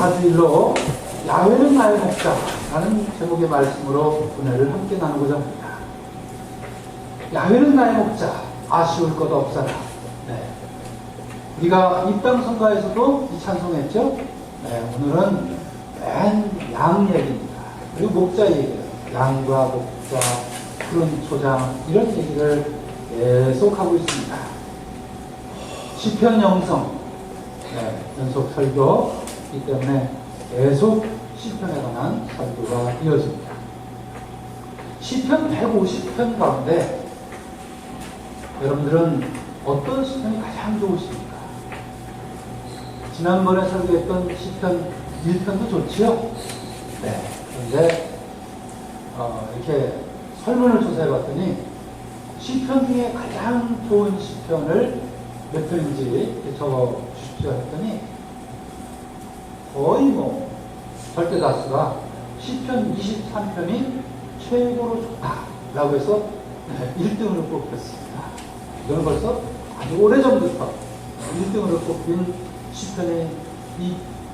4주일로 야훼는 나의 목자라는 제목의 말씀으로 은혜를 함께 나누고자 합니다. 야훼는 나의 목자, 아쉬울 것 없사라. 네. 우리가 입당 성가에서도 이 찬송했죠? 네, 오늘은 맨 양 얘기입니다. 그리고 목자 얘기예요. 양과 목자, 푸른 초장, 이런 얘기를 계속 하고 있습니다. 시편 영성, 네, 연속 설교이기 때문에 계속 시편에 관한 설교가 이어집니다. 시편 150편 가운데 여러분들은 어떤 시편이 가장 좋으십니까? 지난번에 설교했던 시편 1편도 좋지요? 네. 그런데 이렇게 설문을 조사해 봤더니 시편 중에 가장 좋은 시편을 몇 편인지 적어 주십시오 했더니 거의 절대 다수가 시편 23편이 최고로 좋다라고 해서 1등으로 뽑혔습니다. 이거는 벌써 아주 오래전부터 1등으로 뽑힌 시편이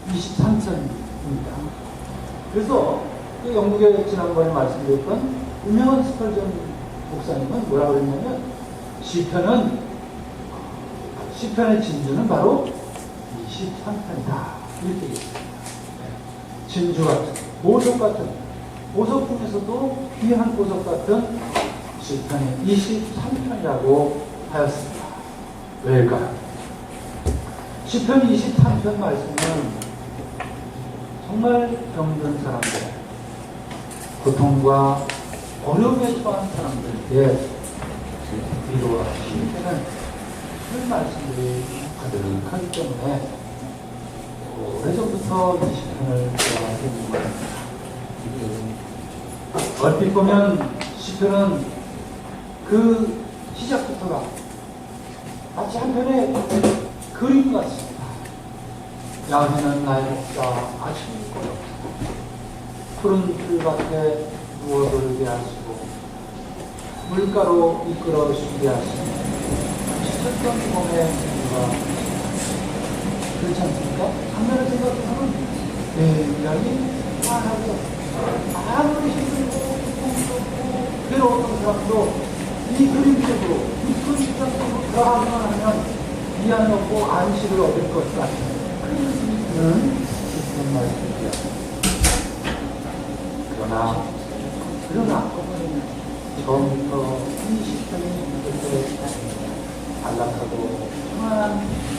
23편입니다. 그래서 영국에 지난번에 말씀드렸던 유명한 스펄전 목사님은 뭐라고 그랬냐면 시편의 진주는 바로 23편이다. 이렇게 얘기했습니다. 진주 같은, 보석 같은, 보석 중에서도 귀한 보석 같은 시편이 23편이라고 하였습니다. 왜일까요? 시편 23편 말씀은 정말 병든 사람들, 고통과 어려움에 처한 사람들에게 위로와 힘을 그런 말씀들이 가득하기 때문에 오래전부터 이 시편을 좋아하는 겁니다. 얼핏 보면 시편은 그 시작부터가 마치 한편의 그림 같습니다. 야훼는 나의 목자, 아쉬울 것 없다. 푸른 풀밭에 누워돌게 하시고 물가로 이끌어 주게 하시고 지쳤던 몸의 누가 그렇지 않습니까? 한면을 생각하면 굉장히 환하고 아무리 힘들고 고통스럽고 괴로웠던 사람도 이 그림 속으로 이 푸른 시장 속으로 들어가기만 하면 미안 없고 안식을 얻을 것 같아요. 그런 말씀이죠. 그러나 처음부터 이 시편이 그렇게 안락하고 평안한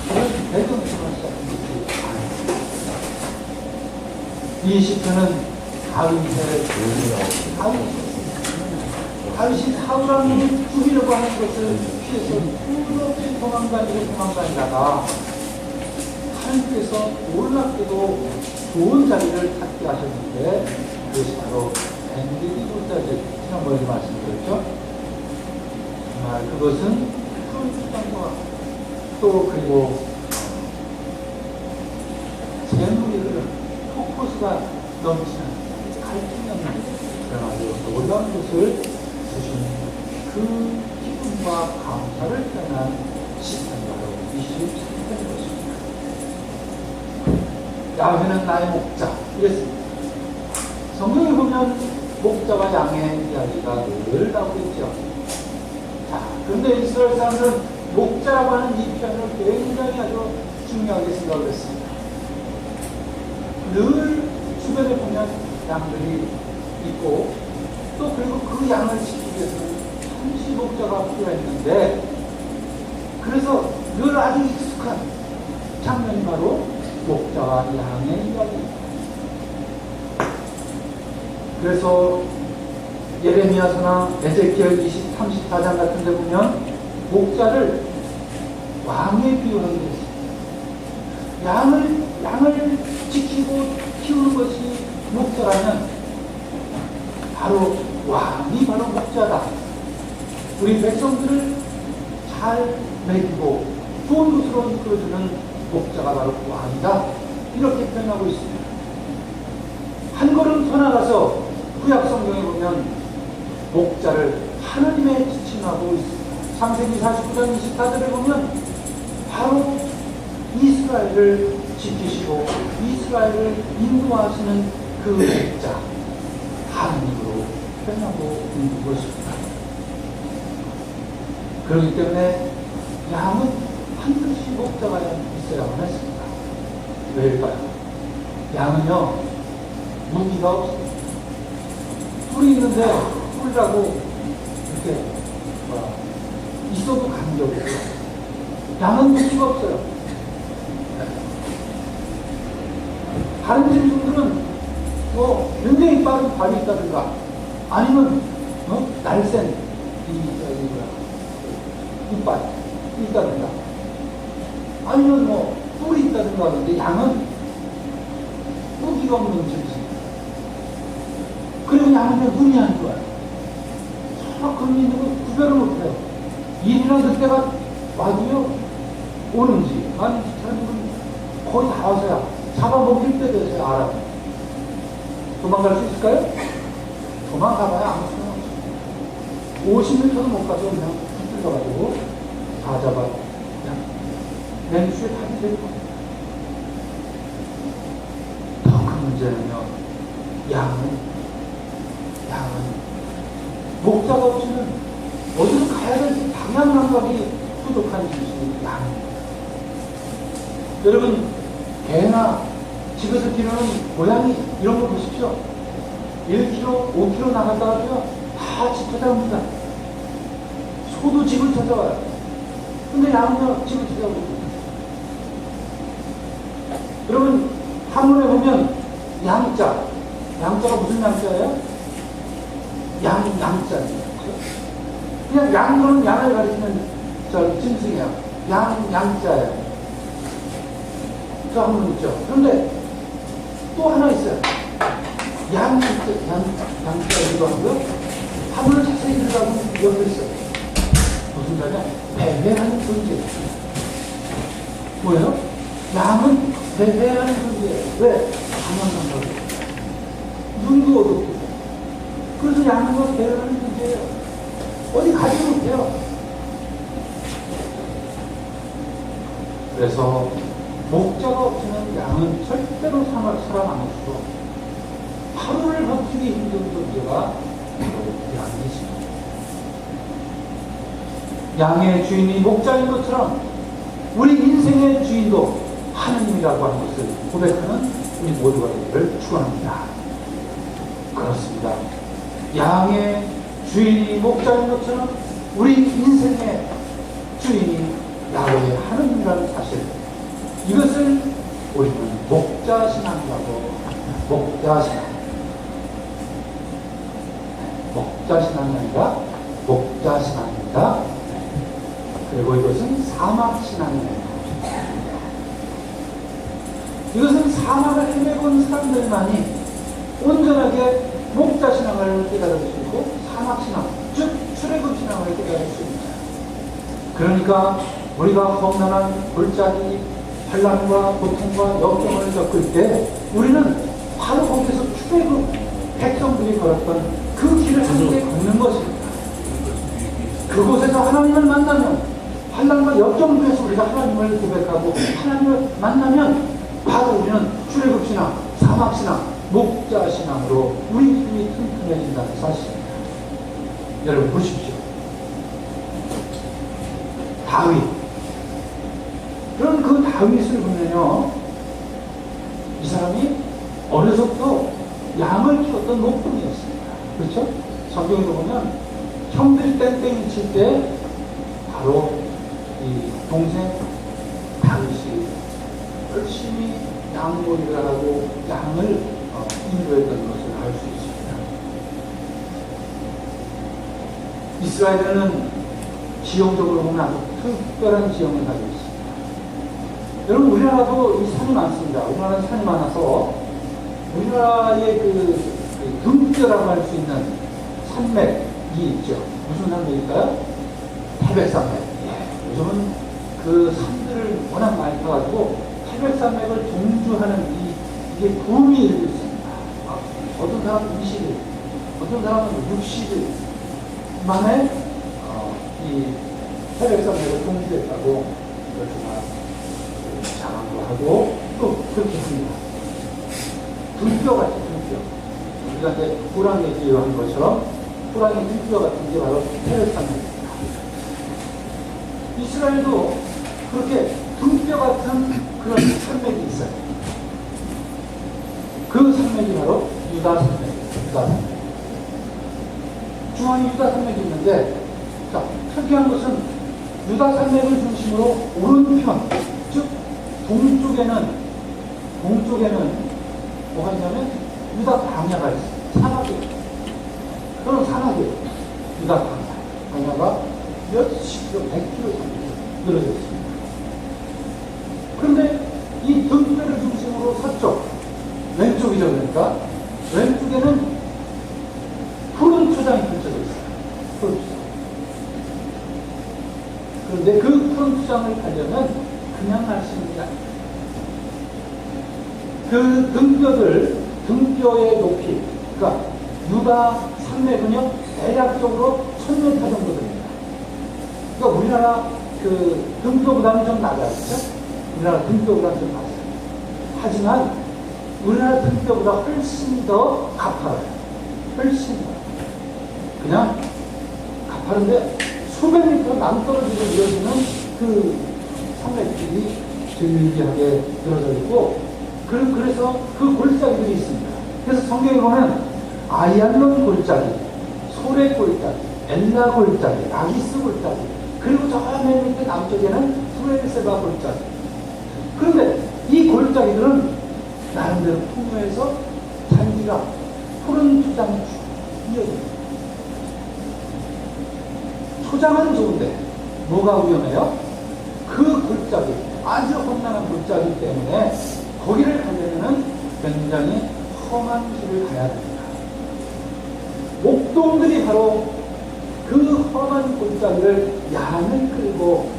그런 배경처럼 시작되지 않았습니다. 이 시편은 다윗이 사울왕이 죽이려고 하는 것을 피해서 끝없이 도망다니다가 하나님께서 놀랍게도 좋은 자리를 찾게 하셨는데 그것이 바로 엔게디 돌자리, 지난번에 말씀드렸죠. 정말 그것은 푸른 땅과 또 그리고 재물이 흐르는 폭포수가 넘치는 갈증이 없는 그런 아주 놀라운 것을 주신 그 기쁨과 감사를 표현한 시편이 바로 23편인 것입니다. 야훼는 나의 목자, 이랬습니다. 성경에 보면 목자와 양의 이야기가 늘 나오고 있죠. 자, 그런데 이스라엘 사람들은 목자라고 하는 이 표현을 굉장히 아주 중요하게 생각을 했습니다. 늘 주변에 보면 양들이 있고 또 그리고 그 양을 지키기 위해서는 잠시 목자가 필요했는데 그래서 늘 아주 익숙한 장면이 바로 목자와 양의 이야기입니다. 그래서 예레미야서나 에zekiel 34장 같은 데 보면 목자를 왕에 비유하게 됐습니다. 양을 지키고 키우는 것이 목자라면 바로 왕이 바로 목자다. 우리 백성들을 잘 먹이고 좋은 곳으로 이끌어주는 목자가 바로 왕이다. 이렇게 표현하고 있습니다. 한 걸음 더 나가서 구약 성경에 보면 목자를 하나님의 지칭하고 있습니다. 창세기 49장 24절에 보면 바로 이스라엘을 지키시고 이스라엘을 인도하시는 그 목자 하나님으로 표현하고 있는 것입니다. 그렇기 때문에 양은 반드시 목자가 있어야만 했습니다. 왜일까요? 양은요 무기가 없습니다. 뿔이 있는데 뿔이라고 이렇게 있어도 관계없어요. 양은 무기가 없어요. 다른 짐승들은 굉장히 빠른 발이 있다든가 아니면 날쌘 이빨이 있다든가 아니면 뿔이 있다든가 하는데 양은 무기가 없는 짐승. 그리고 양은 눈이 안 좋아요. 서로 그런 민족은 구별을 못해요. 일이나 늑대가 와도요 오는지 아닌지 거의 다 와서야 잡아먹힐 때 돼서야 알아요. 도망갈 수 있을까요? 도망가봐야 아무 소용 없어요. 50m도 못 가서 그냥 붙들려가지고 다 잡아 그냥 냉수에 다 들고. 더 큰 문제는요 양은 목자가 없이는 어디서 가야 될 방향 감각이 부족한 짐승이 양입니다. 여러분 개나 집에서 기르는 고양이 이런 거 보십시오. 1km, 5km 나갔다가도요 다 집 찾아옵니다. 소도 집을 찾아와요. 근데 양은요 집을 찾아오고. 여러분 한문에 보면 양자가 무슨 양자예요? 양자입니다. 그냥 양거는 양을 가리키는 짐승이에요. 양자예요. 저 한문 있죠. 그런데 또 하나 있어요. 양자이기도 하고요. 한문을 자세히 들여다보면 옆에 있어요. 무슨 자냐? 배회하는 존재. 뭐예요? 양은 배회하는 존재예요. 왜? 가만한 눈도 어둡고. 그래서 양은 배회하는 존재예요. 어디 가지 못해요. 그래서 목자가 없으면 양은 절대로 살아남을 수 없어요. 하루를 버티기 힘든 존재가 양이십니다. 양의 주인이 목자인 것처럼 우리 인생의 주인도 하나님이라고 하는 것을 고백하는 우리 모두가 되기를 축원합니다. 그렇습니다. 양의 주인이 목자인 것처럼 우리 인생의 주인이 야훼 하나님이라는 사실, 이것을 우리는 목자신앙이라고 합니다. 목자신앙. 목자신앙이 아니라 목자신앙입니다. 그리고 이것은 사막신앙입니다. 이것은 사막을 헤매본 사람들만이 온전하게 목자신앙을 깨달을 수 있고 사막신앙, 즉 출애굽신앙을 깨달을 수 있습니다. 그러니까 우리가 험난한 골짜기, 환난과 고통과 역경을 겪을 때 우리는 바로 거기서 출애굽 백성들이 걸었던 그 길을 함께 걷는 것입니다. 그곳에서 하나님을 만나면, 환난과 역경 중에서 우리가 하나님을 고백하고 하나님을 만나면 바로 우리는 출애굽신앙, 사막신앙, 목자신앙으로 우리 힘이 튼튼해진다는 사실입니다. 여러분 보십시오. 다윗. 그런 그 다윗을 보면요, 이 사람이 어려서부터 양을 키웠던 목동이었습니다. 그렇죠? 성경에도 보면 형들이 땡땡이 칠 때 바로 이 동생 다윗이 열심히 양몰이를 하고 양을 인도했던 것을 알 수 있습니다. 이스라엘에는 지형적으로 보면 아주 특별한 지형을 가지고 있습니다. 여러분 우리나라도 이 산이 많습니다. 우리나라는 산이 많아서 우리나라의 그 등뼈라고 할 수 있는 산맥이 있죠. 무슨 산맥일까요? 태백산맥. 예. 요즘은 그 산들을 워낙 많이 타가지고 태백산맥을 동주하는 이게 붐이 일고 있습니다. 어떤 사람은 20일, 어떤 사람은 60일 만에 이 태백산맥을 동주했다고 정말 자랑도 하고 또 그렇게 합니다. 등뼈 같은 등뼈. 우리가 이제 호랑이 비유한 것처럼 호랑이 등뼈 같은 게 바로 헤르산입니다. 이스라엘도 그렇게 등뼈 같은 그런 산맥이 있어요. 그 산맥이 바로 유다 산맥이에요. 유다 산맥. 중앙에 유다 산맥이 있는데, 자, 특이한 것은 유다 산맥을 중심으로 오른편, 즉 동쪽에는 뭐가 있냐면 유다 광야가 있어요. 산악이에요. 그런 산악이에요. 유다 광야가 몇십 킬로, 100km 정도 늘어져 있습니다. 그런데 이 등뼈를 중심으로 서쪽, 왼쪽이죠. 그러니까 왼쪽에는 푸른 초장이 펼쳐져 있어요. 푸른 초장. 그런데 그 푸른 초장을 가려면 그냥 갈 수 있는 게 아닙니다. 그 등뼈의 높이, 그러니까 유다 산맥은요, 대략적으로 1000m 정도 됩니다. 그러니까 우리나라 그 등뼈보다는 좀 낮아요. 그렇죠? 우리나라 등뼈보다는 좀 낮아요. 하지만 우리나라 등뼈보다 훨씬 더 가파라요. 훨씬 더. 그냥 가파른데 수백 미터 남떨어지고 이어지는 그 산맥들이 즐기하게 늘어져 있고, 그래서 그 골짜기들이 있습니다. 그래서 성경에 보면 아얄론 골짜기, 소레 골짜기, 엘라 골짜기, 라기스 골짜기, 그리고 저 맨 밑에 남쪽에는 프레세바 골짜기. 그런데 이 골짜기들은 나름대로 풍요해서 잔디가 푸른 초장이 쭉 이어집니다. 초장은 좋은데 뭐가 위험해요? 그 골짜기, 아주 험난한 골짜기 때문에 거기를 가려면 굉장히 험한 길을 가야 됩니다. 목동들이 바로 그 험한 골짜기를 양을 끌고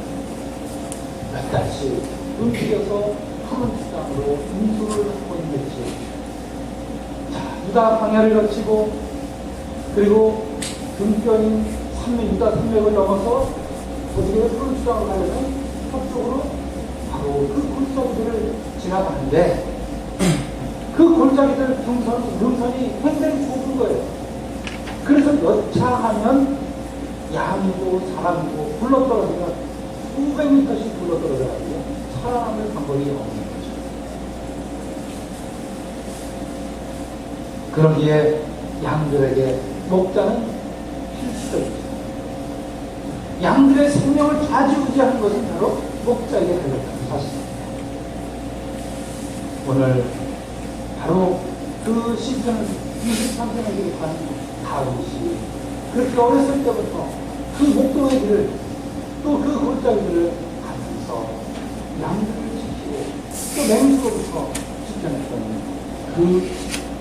몇 달씩 움직여서 푸른 초장으로 인수를 하고 있는지, 자, 유다 광야를 거치고 그리고 등뼈인 유다 산맥을 넘어서 어떻게 푸른 초장을 가려면 서쪽으로 바로 그 골짜기들을 지나가는데, 그 골짜기들 능선이 굉장히 좁은 거예요. 그래서 여차하면 양이고 사람이고 굴러떨어지면 수백 미터씩 굴러떨어져가지고 살아남을 방법이 없는 거죠. 그러기에 양들에게 목자는 필수적이죠. 양들의 생명을 좌지우지하는 것은 바로 목자에게 달렸다는 사실입니다. 오늘 바로 그 시편 23편에 기록한 다윗이 그렇게 어렸을 때부터 그 목동의 길을, 또 그 골짜기들을 가면서 양들을 지키고 또 맹수로부터 지켜냈던 그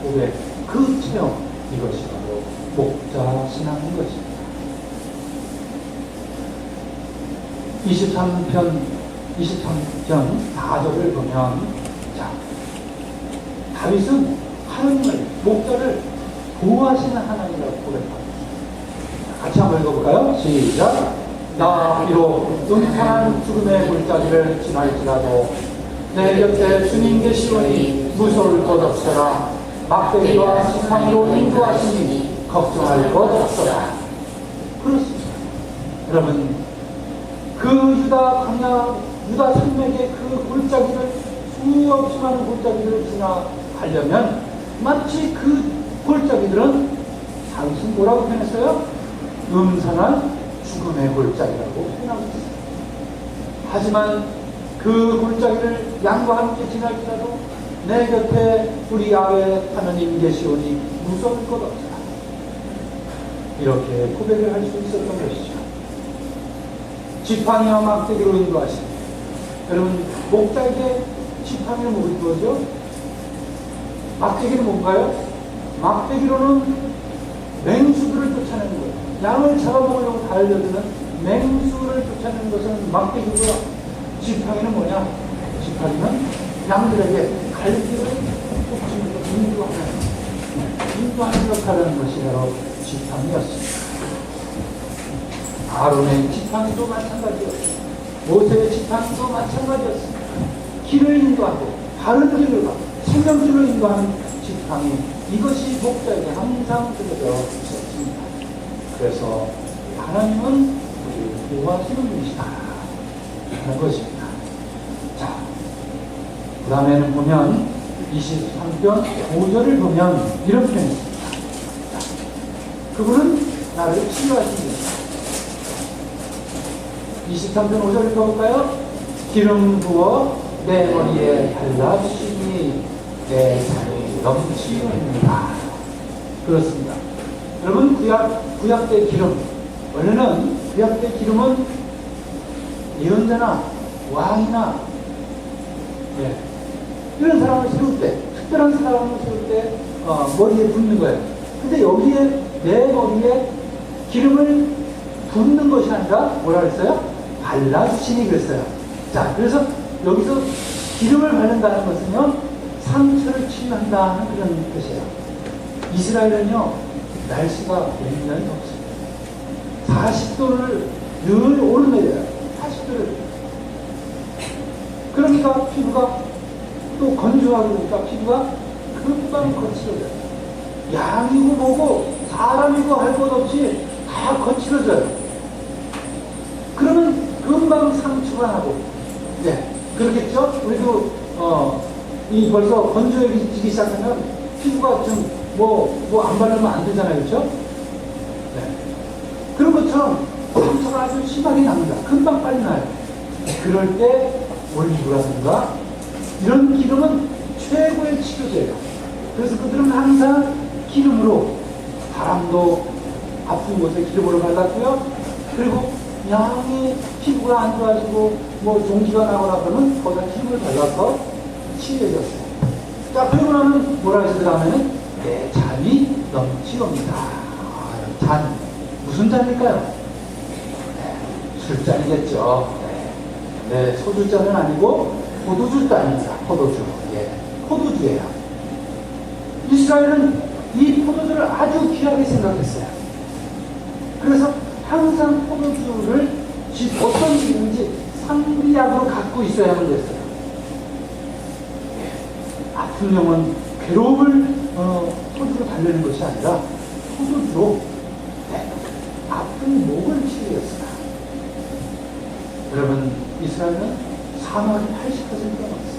고백, 그 체험, 이것이 바로 목자 신앙인 것입니다. 23편 4절을 보면, 자, 다윗은 하나님을, 목자를 보호하시는 하나님이라고 고백합니다. 같이 한번 읽어볼까요? 시작. 나 비록 음산한 죽음의 골짜기를 지날지라도 내 곁에 주님 계시오니 무서울 것 없어라. 막대기와 지팡이로 인도하시니 걱정할 것 없어라. 그렇습니다. 여러분, 그 유다 산맥의 그 골짜기를, 수없이 많은 골짜기를 지나가려면 마치 그 골짜기들은 당신 뭐라고 표현했어요? 음산한 죽음의 골짜기라고 표현하고 있어요. 하지만 그 골짜기를 양과 함께 지날지라도 내 곁에 우리 야훼 하나님 계시오니 무서울 것 없다. 이렇게 고백을 할 수 있었던 것이죠. 지팡이와 막대기로 인도하십니다. 여러분, 목자에게 지팡이는 뭐죠? 막대기는 뭔가요? 막대기로는 맹수들을 쫓아내는 거예요. 양을 잡아먹으려고 달려드는 맹수를 쫓아내는 것은 막대기고요. 지팡이는 뭐냐? 지팡이는 양들에게 갈 길을 쫓으면서 인도하는 역할을 하는 것이 바로 지팡이였습니다. 아론의 지팡이도 마찬가지였습니다. 모세의 지팡이도 마찬가지였습니다. 길을 인도하고 바른 길을 가 생명줄로 인도하는 지팡이, 이것이 목자에게 항상 들려져 있었습니다. 그래서 하나님은 우리를 보호하시는 분이시다 하는 것입니다. 자, 그 다음에는 보면 23편 5절을 보면 이런 표현이 있습니다. 그분은 나를 치유하십니다. 23편 5절 읽어볼까요? 기름 부어 내 머리에 발라주시니 내 살이 넘치옵니다. 그렇습니다. 여러분, 구약 때 기름, 원래는 구약 때 기름은 예언자나 왕이나 이런 사람을 세울 때, 특별한 사람을 세울 때 머리에 붓는 거예요. 근데 여기에 내 머리에 기름을 붓는 것이 아니라 뭐라 그랬어요? 발라주시니 그랬어요. 자, 그래서 여기서 기름을 바른다는 것은요, 상처를 치유한다는 그런 뜻이에요. 이스라엘은요, 날씨가 굉장히 덥습니다. 40도를 늘 오르내려요. 40도를. 그러니까 피부가 또 건조하고 그러니까 피부가 금방 거칠어져요. 양이고 뭐고 사람이고 할 것 없이 다 거칠어져요. 그러면 금방 상처가 나고, 그렇겠죠? 우리도 이 벌써 건조해지기 시작하면 피부가 좀 안 바르면 안 되잖아요, 그렇죠? 그런 것처럼 상처가 아주 심하게 납니다. 금방 빨리 나요. 그럴 때 올리브라든가 이런 기름은 최고의 치료제예요. 그래서 그들은 항상 기름으로, 사람도 아픈 곳에 기름으로 발랐고요. 그리고 양이 피부가 안 좋아지고 종기가 나거나 그러면 거기다 기름을 발라서 치료해줬어요. 자, 그리고 나면 뭐라 해서 그 다음에는 내 잔이 넘치옵니다. 잔, 무슨 잔일까요? 술잔이겠죠. 소주잔은 아니고 포도주잔입니다. 포도주. 포도주예요. 이스라엘은 이 포도주를 아주 귀하게 생각했어요. 그래서 항상 포도주를 어떤 일인지 상비약으로 갖고 있어야만 됐어요. 아픈 영은 괴로움을 포도주로 달래는 것이 아니라 포도주로 아픈 목을 치료했어요. 여러분, 이스라엘은 사망이 80%가 넘었어요.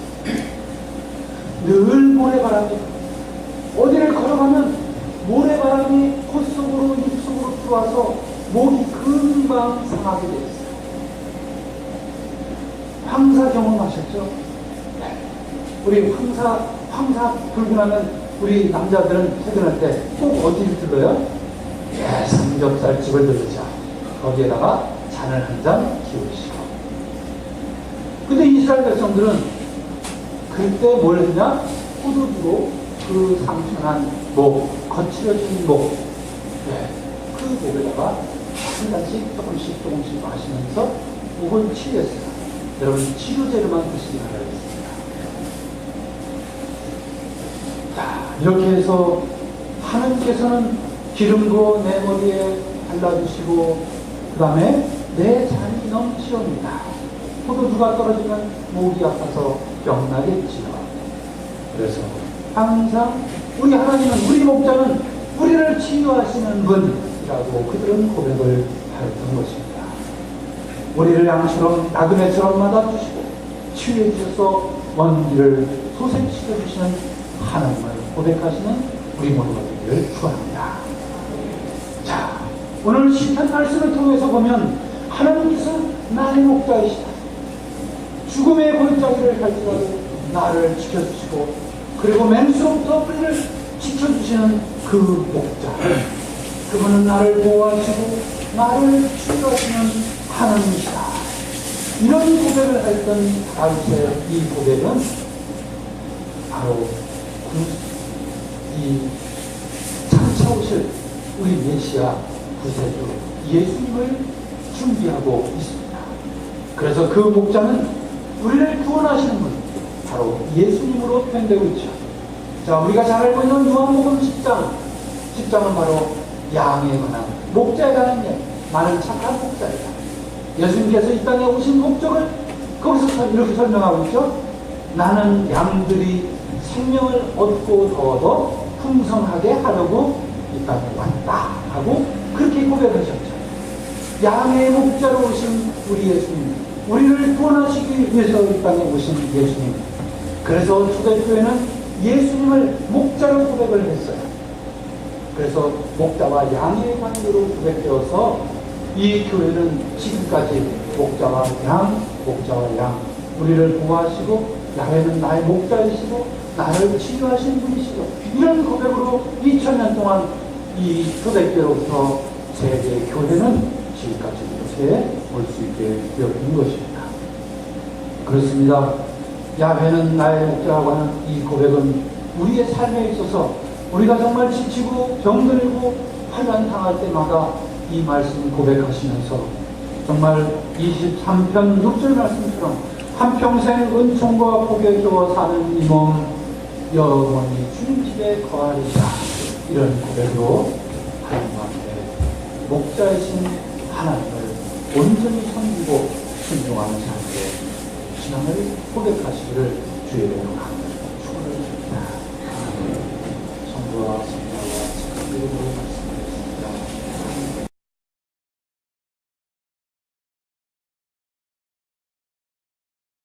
늘 모래바람이, 어디를 걸어가면 모래바람이 콧 속으로 입 속으로 들어와서 목이 금방 상하게 되어 있어요. 황사 경험하셨죠? 우리 황사 불고 나면 우리 남자들은 퇴근할 때 꼭 어디를 들러요? 삼겹살집을 들르죠. 거기에다가 잔을 한 잔 기울이시고. 근데 이스라엘 백성들은 그때 뭘 했냐? 포도주로 그 상처난 목, 거칠어진 목, 그 목에다가 한 잔씩 조금씩 마시면서 목을 치료했어요. 여러분, 치료제로만 드시기 바라겠습니다. 자, 이렇게 해서 하나님께서는 기름 부어 내 머리에 발라주시고, 그 다음에 내 잔이 넘치옵니다. 포도주가 떨어지면 목이 아파서 병나겠지요. 그래서 항상 우리 하나님은, 우리 목자는 우리를 치유하시는 분이라고 그들은 고백을 하였던 것입니다. 우리를 양처럼 나그네처럼 맞아주시고 치유해 주셔서 먼 길을 소생시켜 주시는 하나님을 고백하시는 우리 모두가 되기를 축원합니다. 자, 오늘 시편 말씀을 통해서 보면 하나님께서 나의 목자이시다. 죽음의 골짜기를 갈지라도 나를 지켜주시고, 그리고 맹수로부터 우리를 지켜주시는 그 목자, 그분은 나를 보호하시고 나를 치유하시는 하나님이시다. 이런 고백을 했던 다윗의 이 고백은 바로 이 장차오실 우리 메시아 구세주 예수님을 준비하고 있습니다. 그래서 그 목자는 우리를 구원하시는 분, 바로 예수님으로 표현되고 있죠. 자, 우리가 잘 알고 있는 요한복음 10장은 바로 양에 관한, 목자에 관한 예, 나는 착한 목자이다. 예수님께서 이 땅에 오신 목적을 거기서 이렇게 설명하고 있죠. 나는 양들이 생명을 얻고 더 풍성하게 하려고 이 땅에 왔다 하고 그렇게 고백하셨죠. 양의 목자로 오신 우리 예수님, 우리를 구원하시기 위해서 이 땅에 오신 예수님. 그래서 초대교회는 예수님을 목자로 고백을 했어요. 그래서 목자와 양의 관계로 고백되어서 이 교회는 지금까지 목자와 양, 우리를 보호하시고 야훼는 나의 목자이시고 나를 치유하신 분이시고 이런 고백으로 2000년 동안 이 초대교회로부터 세계 교회는 지금까지 이렇게 올 수 있게 되었던 것입니다. 그렇습니다. 야훼는 나의 목자라고 하는 이 고백은 우리의 삶에 있어서 우리가 정말 지치고 병들고 환난 당할 때마다 이 말씀 고백하시면서 정말 23편 6절 말씀처럼 한평생 은총과 복에 겨워 사는 이 몸 영원히 주님 집에 거하리라 이런 고백으로 하나님 앞에 목자이신 하나님을 온전히 섬기고 순종하는 삶의 신앙을 고백하시기를 주의 이름으로 축원을 드립니다. 성부와 성자와 성령 이름으로